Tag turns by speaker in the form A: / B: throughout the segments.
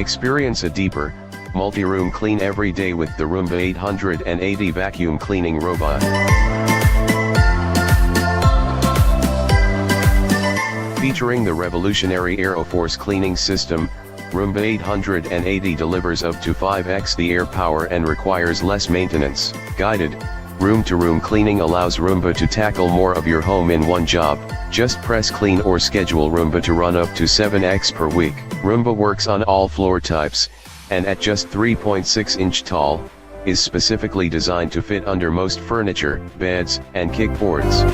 A: Experience a deeper, multi-room clean every day with the Roomba 880 vacuum cleaning robot. Featuring the revolutionary AeroForce cleaning system, Roomba 880 delivers up to 5x the air power and requires less maintenance. Guided, room-to-room cleaning allows Roomba to tackle more of your home in one job. Just press clean or schedule Roomba to run up to 7x per week. Roomba works on all floor types, and at just 3.6 inch tall, is specifically designed to fit under most furniture, beds, and kickboards.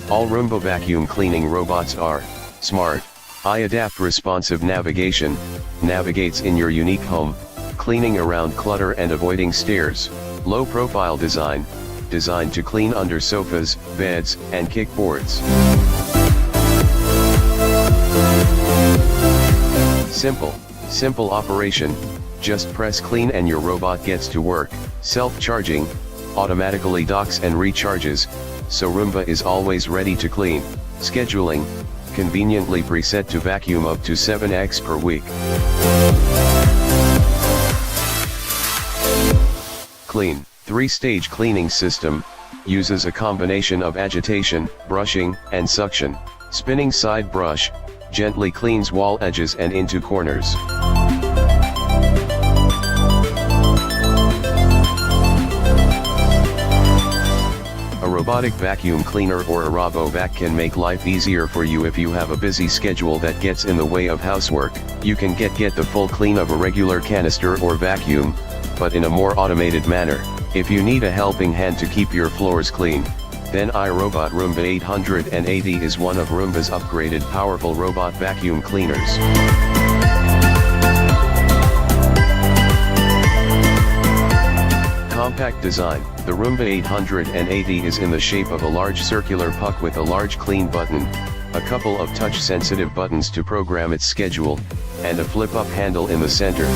A: All Roomba vacuum cleaning robots are smart, adapt responsive navigation, navigates in your unique home, cleaning around clutter and avoiding stairs, low profile design, designed to clean under sofas, beds, and kickboards. Simple operation, just press clean and your robot gets to work. Self-charging, automatically docks and recharges, so Roomba is always ready to clean. Scheduling, conveniently preset to vacuum up to 7x per week. Clean, 3-stage cleaning system, uses a combination of agitation, brushing, and suction. Spinning side brush, gently cleans wall edges and into corners. A robotic vacuum cleaner or a RoboVac can make life easier for you if you have a busy schedule that gets in the way of housework. You can get the full clean of a regular canister or vacuum, but in a more automated manner. If you need a helping hand to keep your floors clean, then iRobot Roomba 880 is one of Roomba's upgraded powerful robot vacuum cleaners. Compact design, the Roomba 880 is in the shape of a large circular puck with a large clean button, a couple of touch-sensitive buttons to program its schedule, and a flip-up handle in the center.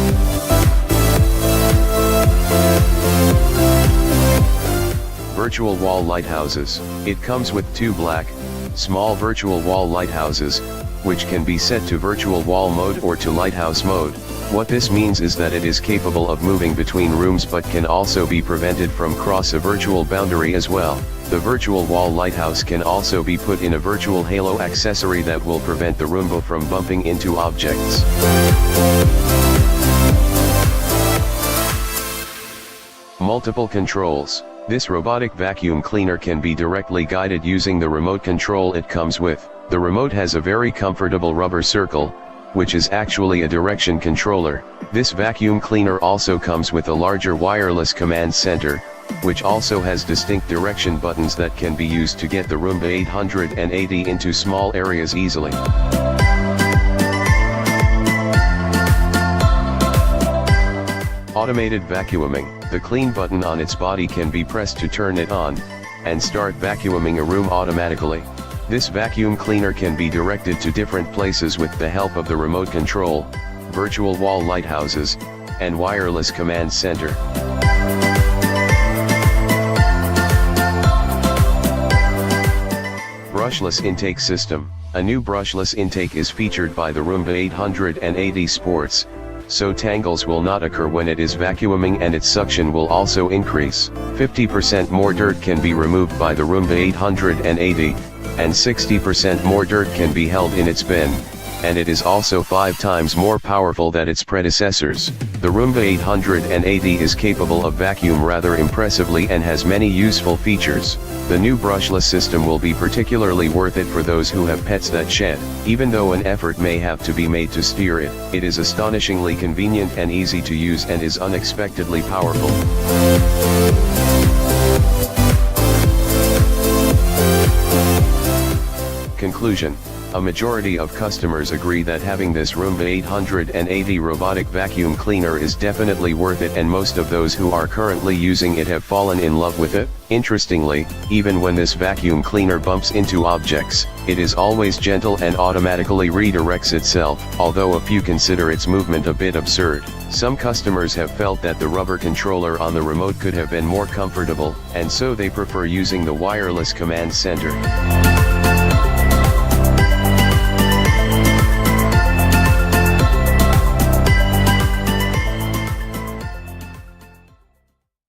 A: Virtual wall lighthouses. It comes with 2 black, small virtual wall lighthouses, which can be set to virtual wall mode or to lighthouse mode. What this means is that it is capable of moving between rooms but can also be prevented from cross a virtual boundary as well. The virtual wall lighthouse can also be put in a virtual halo accessory that will prevent the Roomba from bumping into objects. Multiple controls. This robotic vacuum cleaner can be directly guided using the remote control it comes with. The remote has a very comfortable rubber circle, which is actually a direction controller. This vacuum cleaner also comes with a larger wireless command center, which also has distinct direction buttons that can be used to get the Roomba 880 into small areas easily. Automated vacuuming. The clean button on its body can be pressed to turn it on, and start vacuuming a room automatically. This vacuum cleaner can be directed to different places with the help of the remote control, virtual wall lighthouses, and wireless command center. Brushless intake system. A new brushless intake is featured by the Roomba 880 Sports, so tangles will not occur when it is vacuuming and its suction will also increase. 50% more dirt can be removed by the Roomba 880, and 60% more dirt can be held in its bin, and it is also 5 times more powerful than its predecessors. The Roomba 880 is capable of vacuum rather impressively and has many useful features. The new brushless system will be particularly worth it for those who have pets that shed. Even though an effort may have to be made to steer it, it is astonishingly convenient and easy to use and is unexpectedly powerful. Conclusion. A majority of customers agree that having this Roomba 880 robotic vacuum cleaner is definitely worth it, and most of those who are currently using it have fallen in love with it. Interestingly, even when this vacuum cleaner bumps into objects, it is always gentle and automatically redirects itself. Although a few consider its movement a bit absurd, some customers have felt that the rubber controller on the remote could have been more comfortable, and so they prefer using the wireless command center.